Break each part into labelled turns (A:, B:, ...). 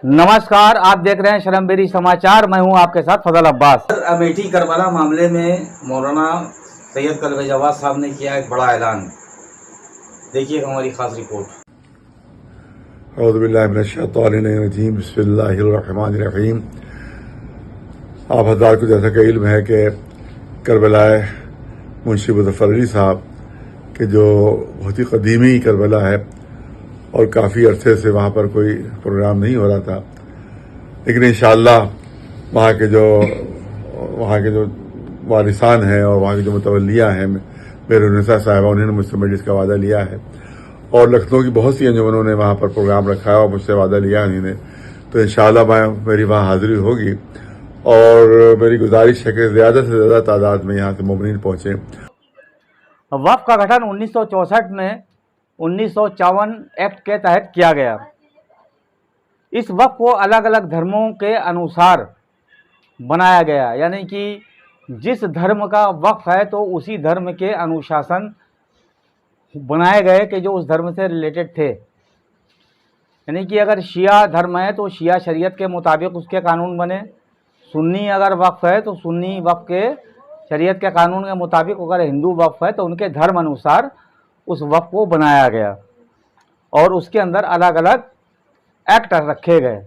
A: नमस्कार, आप देख रहे हैं शर्मबेरी समाचार। मैं हूं आपके साथ फजल अब्बास।
B: अमेठी करबला मामले में मौलाना सैयद कलवे जवाद साहब ने किया एक बड़ा ऐलान। देखिए हमारी खास रिपोर्ट।
C: औज़ु बिल्लाहि मिनश शैतानिर रजीम, बिस्मिल्लाहिर रहमानिर रहीम। आप हज़रात को जैसा कि इल्म है कि करबलाए मुंशी मुज़फ़्फ़र अली साहब के जो बहुत ही क़दीमी करबला है और काफ़ी अरसे से वहाँ पर कोई प्रोग्राम नहीं हो रहा था, लेकिन इंशाअल्लाह वहाँ के जो वारिसान हैं और वहाँ की जो मुतवल्लियाँ हैं, मेरुन्निसा साहिबा, उन्होंने मुझसे मिलने का वादा लिया है और लखनऊ की बहुत सी अंजुमनों ने वहाँ पर प्रोग्राम रखा है और मुझसे वादा लिया उन्होंने। तो इंशाअल्लाह मेरी वहाँ हाज़िरी होगी और मेरी गुजारिश है कि ज़्यादा से ज़्यादा तादाद में यहाँ से मोमिनीन पहुँचें।
A: वक्फ का गठन 1964 में 1954 एक्ट के तहत किया गया। इस वक्फ को अलग अलग धर्मों के अनुसार बनाया गया, यानी कि जिस धर्म का वक्फ है तो उसी धर्म के अनुशासन बनाए गए कि जो उस धर्म से रिलेटेड थे। यानी कि अगर शिया धर्म है तो शिया शरीयत के मुताबिक उसके कानून बने, सुन्नी अगर वक्फ है तो सुन्नी वक्फ के शरीयत के कानून के मुताबिक, अगर हिंदू वक्फ है तो उनके धर्म अनुसार उस वक्फ को बनाया गया और उसके अंदर अलग अलग एक्ट रखे गए।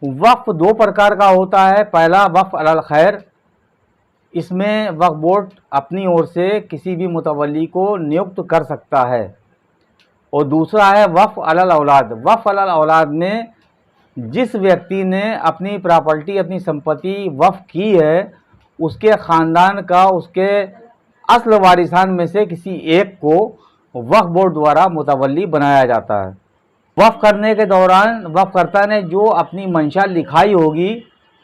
A: वक्फ दो प्रकार का होता है। पहला वक्फ अलल खैर, इसमें वक्फ बोर्ड अपनी ओर से किसी भी मुतवल्ली को नियुक्त कर सकता है, और दूसरा है वक्फ अलल औलाद। वक्फ अलल औलाद में जिस व्यक्ति ने अपनी प्रॉपर्टी, अपनी संपत्ति वक्फ की है, उसके ख़ानदान का, उसके असल वारिसान में से किसी एक को वक्फ बोर्ड द्वारा मुतवल्ली बनाया जाता है। वक्फ करने के दौरान वक्फकर्ता ने जो अपनी मंशा लिखाई होगी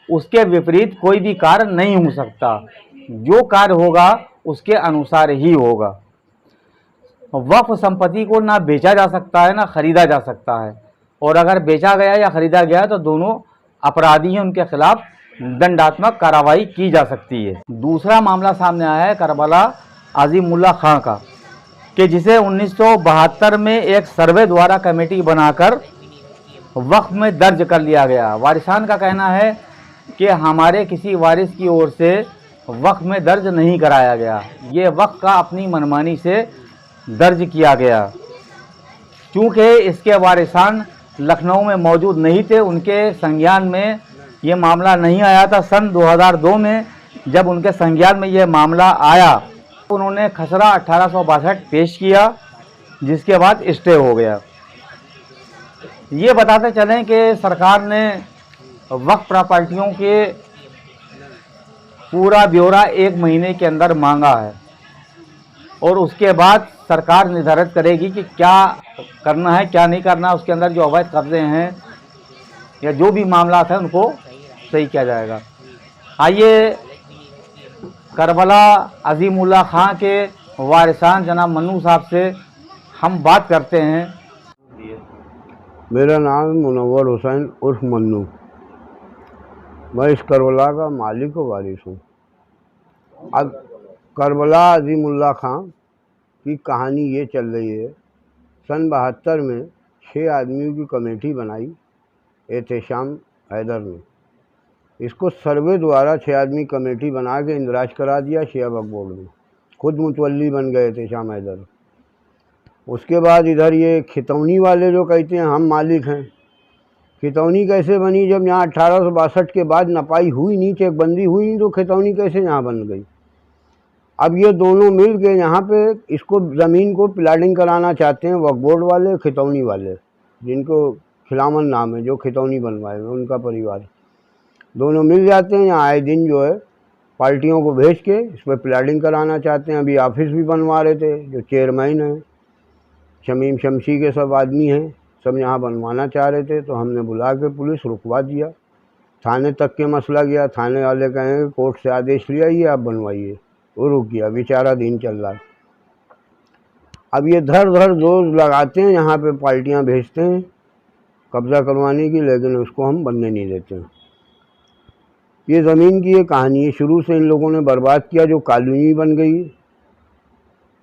A: उसके विपरीत कोई भी कार्य नहीं हो सकता। जो कार्य होगा उसके अनुसार ही होगा। वक्फ संपत्ति को ना बेचा जा सकता है ना ख़रीदा जा सकता है, और अगर बेचा गया या ख़रीदा गया तो दोनों अपराधी हैं, उनके खिलाफ दंडात्मक कार्रवाई की जा सकती है। दूसरा मामला सामने आया है करबला अज़ीमुल्लाह खां का, कि जिसे 1972 में एक सर्वे द्वारा कमेटी बनाकर वक्फ में दर्ज कर लिया गया। वारिसान का कहना है कि हमारे किसी वारिस की ओर से वक्फ में दर्ज नहीं कराया गया, ये वक्फ का अपनी मनमानी से दर्ज किया गया। चूँकि इसके वारिसान लखनऊ में मौजूद नहीं थे, उनके संज्ञान में ये मामला नहीं आया था। सन 2002 में जब उनके संज्ञान में ये मामला आया, उन्होंने खसरा 1862 पेश किया, जिसके बाद स्टे हो गया। ये बताते चलें कि सरकार ने वक्फ प्रॉपर्टियों के पूरा ब्यौरा 1 महीने के अंदर मांगा है, और उसके बाद सरकार निर्धारित करेगी कि क्या करना है क्या नहीं करना है। उसके अंदर जो अवैध कब्जे हैं या जो भी मामला है उनको सही किया जाएगा। आइए करबला अज़ीमुल्लाह खां के वारिसान जनाब मन्नू साहब से हम बात करते हैं।
D: मेरा नाम मुनव्वर हुसैन उर्फ मन्नू। मैं इस करबला का मालिक व वारिस हूँ। अब करबला अज़ीमुल्लाह खां की कहानी ये चल रही है। सन 72 में 6 आदमियों की कमेटी बनाई एहतेशाम हैदर ने। इसको सर्वे द्वारा 6 आदमी कमेटी बना के इंदराज करा दिया शिया वक्फ बोर्ड में। खुद मुतवल्ली बन गए एहतेशाम हैदर। उसके बाद इधर ये खितौनी वाले जो कहते हैं हम मालिक हैं, खितौनी कैसे बनी? जब यहाँ 1862 के बाद नपाई हुई नहीं, चेकबंदी हुई नहीं, तो खितौनी कैसे यहाँ बन गई? अब ये दोनों मिल के यहाँ पे इसको ज़मीन को प्लाटिंग कराना चाहते हैं, वक्फ बोर्ड वाले, खितौनी वाले, जिनको खिलामन नाम है, जो खितौनी बनवाए हुए उनका परिवार, दोनों मिल जाते हैं। यहाँ आए दिन जो है पार्टियों को भेज के इस पर प्लाटिंग कराना चाहते हैं। अभी ऑफिस भी बनवा रहे थे, जो चेयरमैन हैं शमीम शमशी के सब आदमी हैं, सब यहाँ बनवाना चाह रहे थे। तो हमने बुला के पुलिस रुकवा दिया। थाने तक के मसला गया, थाने वाले कहेंगे कोर्ट से आदेश लिया ये आप बनवाइए, वो रुक गया। बेचारा दिन चल रहा है। अब ये धर धर जोर लगाते हैं, यहाँ पे पार्टियाँ भेजते हैं कब्ज़ा करवाने की, लेकिन उसको हम बनने नहीं देते हैं। ये ज़मीन की ये कहानी है। शुरू से इन लोगों ने बर्बाद किया, जो कॉलोनी बन गई।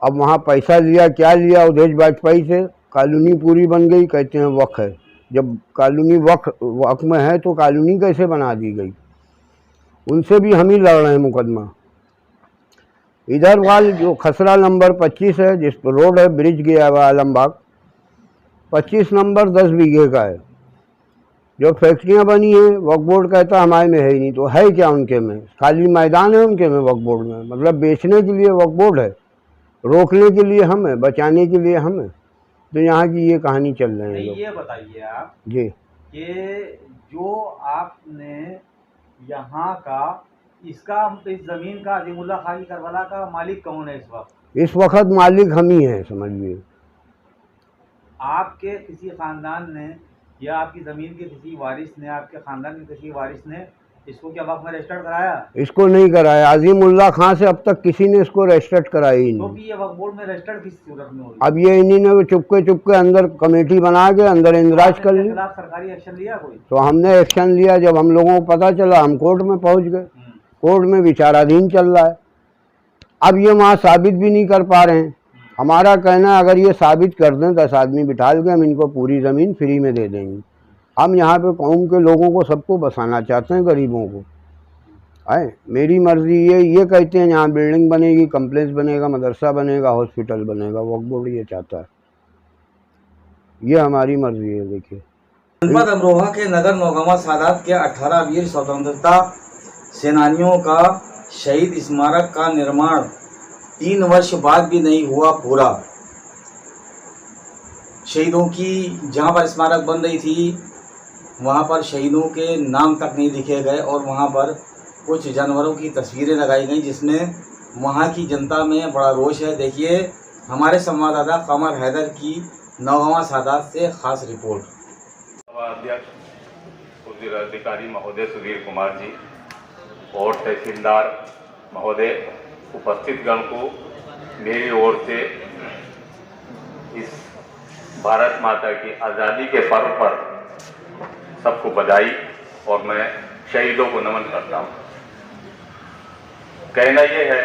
D: अब वहाँ पैसा लिया, क्या लिया? उदेश वाजपेयी से कॉलोनी पूरी बन गई, कहते हैं वक्फ है। जब कॉलोनी वक्फ में है तो कॉलोनी कैसे बना दी गई? उनसे भी हम ही लड़ रहे हैं मुकदमा। इधर वाल जो खसरा नंबर 25 है, जिस पर रोड है, ब्रिज गया हुआ आलमबाग, 25 नंबर 10 बीघे का है। जो फैक्ट्रियां बनी हैं वक्फ बोर्ड कहता हमारे में है ही नहीं, तो है क्या उनके में? खाली मैदान है उनके में वक्फ बोर्ड में, मतलब बेचने के लिए वक्फ बोर्ड है, रोकने के लिए हम है, बचाने के लिए हम है। तो यहाँ की ये कहानी चल रही है।
A: ये बताइए आप
D: जी
A: कि जो आपने यहाँ का इसका इस जमीन का अजीमुल्ला खां की करबला का मालिक कौन है इस वक्त?
D: इस वक्त मालिक हम ही हैं, समझिए।
A: आपके किसी खानदान ने या आपकी ज़मीन के किसी वारिस ने, आपके खानदान के किसी वारिस ने इसको क्या वक्त में रजिस्टर्ड कराया?
D: इसको नहीं कराया। अजीमुल्ला खां से अब तक किसी ने इसको रजिस्टर्ड कराया ही नहीं।
A: तो भी ये वक्फ बोर्ड में रजिस्टर्ड किस सूरत में होगी?
D: अब ये इन्हीं ने चुपके अंदर कमेटी बना के अंदर इंदराज कर ली।
A: सरकारी एक्शन लिया कोई?
D: तो हमने एक्शन लिया। जब हम लोगों को पता चला हम कोर्ट में पहुंच गए। कोर्ट में विचाराधीन चल रहा है। अब ये वहाँ साबित भी नहीं कर पा रहे हैं। हमारा कहना अगर ये साबित कर दें 10 आदमी बिठा के हम इनको पूरी ज़मीन फ्री में दे देंगे। हम यहाँ पे कौम के लोगों को सबको बसाना चाहते हैं, गरीबों को है। मेरी मर्जी ये कहते हैं यहाँ बिल्डिंग बनेगी, कम्प्लेक्स बनेगा, मदरसा बनेगा, हॉस्पिटल बनेगा। वक्फ बोर्ड ये चाहता है, ये हमारी मर्जी है। देखिए
B: जनपद अमरोहा के नगर नौगावा सादात के 18 वीर स्वतंत्रता सेनानियों का शहीद स्मारक का निर्माण 3 वर्ष बाद भी नहीं हुआ पूरा। शहीदों की जहां पर स्मारक बन रही थी वहां पर शहीदों के नाम तक नहीं लिखे गए और वहां पर कुछ जानवरों की तस्वीरें लगाई गई, जिसमें वहां की जनता में बड़ा रोष है। देखिए हमारे संवाददाता कमर हैदर की नौगावा सादात से खास रिपोर्ट।
E: अध्यक्ष जिलाधिकारी महोदय सुधीर कुमार जी और तहसीलदार महोदय, उपस्थित गण को मेरी ओर से इस भारत माता की आज़ादी के पर्व पर सबको बधाई और मैं शहीदों को नमन करता हूँ। कहना यह है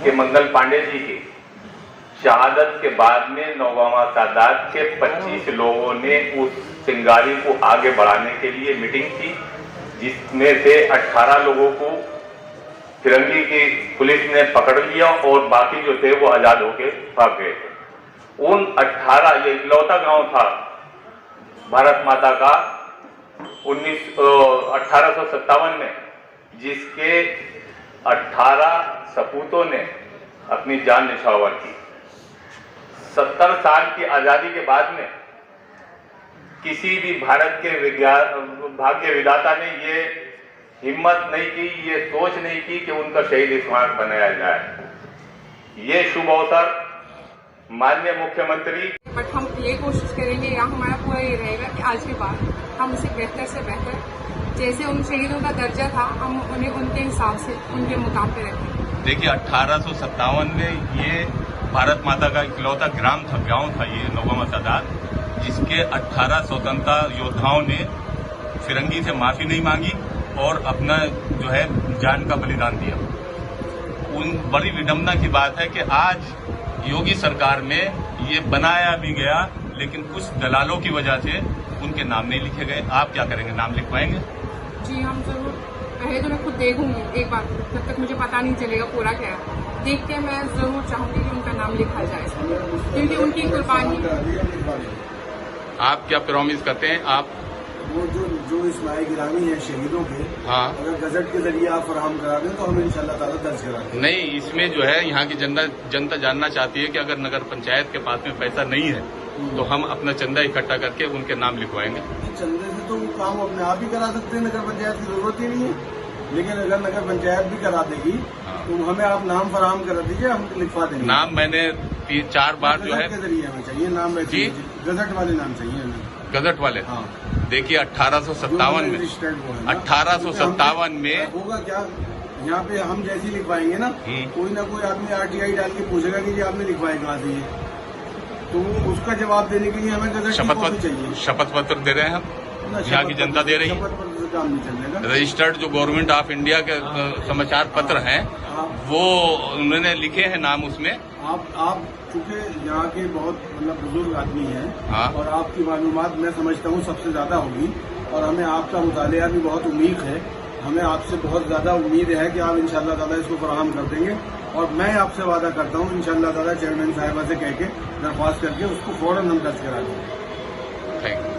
E: कि मंगल पांडे जी की शहादत के बाद में नौगावा सादात के 25 लोगों ने उस चिंगारी को आगे बढ़ाने के लिए मीटिंग की, जिसमें से 18 लोगों को फिरंगी की पुलिस ने पकड़ लिया और बाकी जो थे वो आजाद होके भाग गए थे। उन 18, ये इकलौता गांव था भारत माता का 1857 में, जिसके 18 सपूतों ने अपनी जान निछावर की। 70 साल की आजादी के बाद में किसी भी भारत के भाग्य विधाता ने ये हिम्मत नहीं की, ये सोच नहीं की कि उनका शहीद स्मारक बनाया जाए। ये शुभ अवसर माननीय मुख्यमंत्री,
F: बट हम ये कोशिश करेंगे, यहाँ हमारा पूरा ये रहेगा कि आज के बाद हम उसे बेहतर से बेहतर, जैसे उन शहीदों का दर्जा था, हम उन्हें उनके हिसाब से उनके मुकाम पे रखें।
E: देखिए 1857 में ये भारत माता का इकलौता गांव था ये नौगावा सादात, जिसके 18 स्वतंत्रता योद्धाओं ने फिरंगी से माफी नहीं मांगी और अपना जो है जान का बलिदान दिया। उन बड़ी विडंबना की बात है कि आज योगी सरकार में ये बनाया भी गया, लेकिन कुछ दलालों की वजह से उनके नाम नहीं लिखे गए। आप क्या करेंगे, नाम लिखवाएंगे?
F: जी हम जरूर, पहले तो मैं खुद देखूंगी एक बार, जब तक मुझे पता नहीं चलेगा पूरा क्या है। देख के मैं जरूर चाहूंगी कि उनका नाम लिखा जाए, क्योंकि उनकी कुर्बानी।
E: आप क्या प्रॉमिस करते हैं? आप
G: वो जो इस्माइल गिरामी है शहीदों के,
E: हाँ, अगर
G: गजट के जरिए आप फराहम करा दें तो हम इंशाल्लाह ताला दर्ज करा दें।
E: नहीं, इसमें जो है यहाँ की जनता जानना चाहती है कि अगर नगर पंचायत के पास में पैसा नहीं है तो हम अपना चंदा इकट्ठा करके उनके नाम लिखवाएंगे।
G: चंदे से तो वो काम अपने आप ही करा सकते हैं, नगर पंचायत की जरूरत ही नहीं है। लेकिन अगर नगर पंचायत भी करा देगी तो हमें आप नाम फराहम करा दीजिए, हम लिखवा देंगे।
E: नाम मैंने 3-4 बार जो है
G: के जरिए हमें चाहिए नाम,
E: जी
G: गजट वाले नाम चाहिए हमें,
E: गजट वाले।
G: हाँ
E: देखिए 1857 में 1857 में
G: होगा क्या, यहाँ पे हम जैसी लिखवाएंगे ना, कोई ना कोई आदमी RTI डाल के पूछेगा कि ये आपने लिखवाए कहाँ से, तो उसका जवाब देने के लिए हमें गजट की कॉपी चाहिए।
E: शपथ पत्र दे रहे हैं हम, यहाँ की जनता दे रही है।
G: शपथ पत्र से काम नहीं चलेगा।
E: रजिस्टर्ड जो गवर्नमेंट ऑफ इंडिया के समाचार पत्र हैं वो उन्होंने लिखे हैं नाम उसमें।
G: आप चूंकि यहाँ के बहुत मतलब बुजुर्ग आदमी हैं
E: हाँ।
G: और आपकी मालूमात मैं समझता हूँ सबसे ज्यादा होगी और हमें आपका मुतालिया भी बहुत उम्मीद है। हमें आपसे बहुत ज्यादा उम्मीद है कि आप इंशाअल्लाह ताला इसको फराहम कर देंगे और मैं आपसे वादा करता हूँ इंशाअल्लाह ताला चेयरमैन साहिबा से कह के दरख्वास्त करके उसको फौरन हम दर्ज करा देंगे।
E: Thank you.